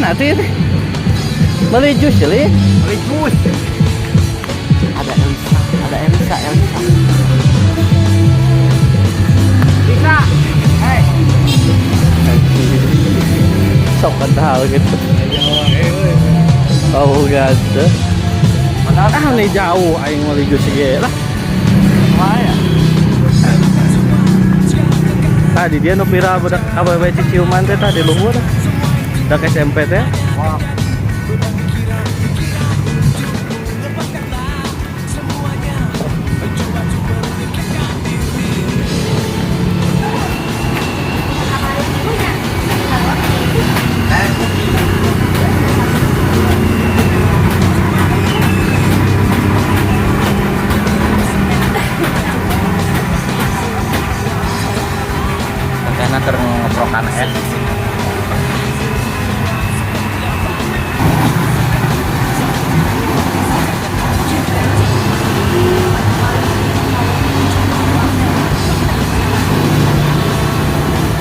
nanti beli jus jadi Beli jus. ada Elisa Elisa Bisa. Hei. sok kental gitu oh gitu padahal nih jauh aing mau beli jus ge lah Wah. tadi dia nu viral budak awewe ciciuman teh tadi luhur budak SMP teh Wah. karena terngeprokan es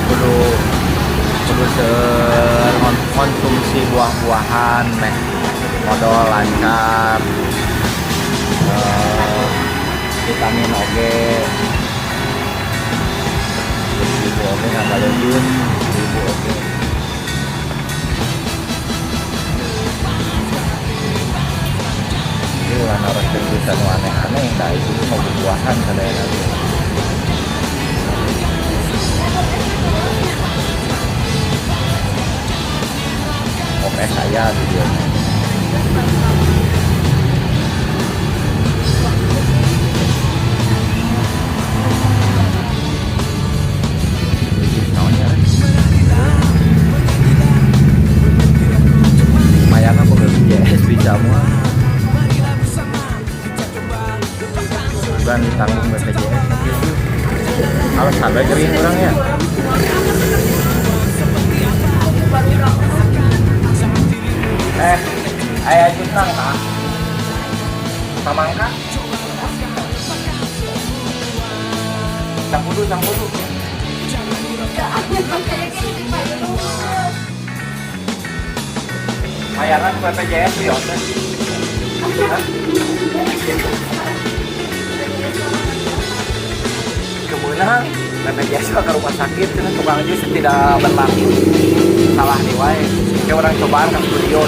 kudu konsumsi buah-buahan meh modal lancar vitamin oge ibu oge nggak lejun ibu oge ini lah harus jurusan aneh-aneh dah itu mau buah-buahan kadang lagi oke saya videonya lumayan aku BPJS bisa semua bukan ditanggung BPJS kalau sampai kering orangnya ayah jutang kak samangka campur bayaran BPJS ya kemenang BPJS ke rumah sakit karena tukang jus tidak berlaku salah nih wae kayak orang cobaan ke studio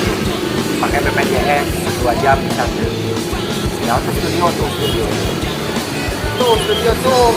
pakai BPJS 2 jam bisa tuh ya ke studio tuh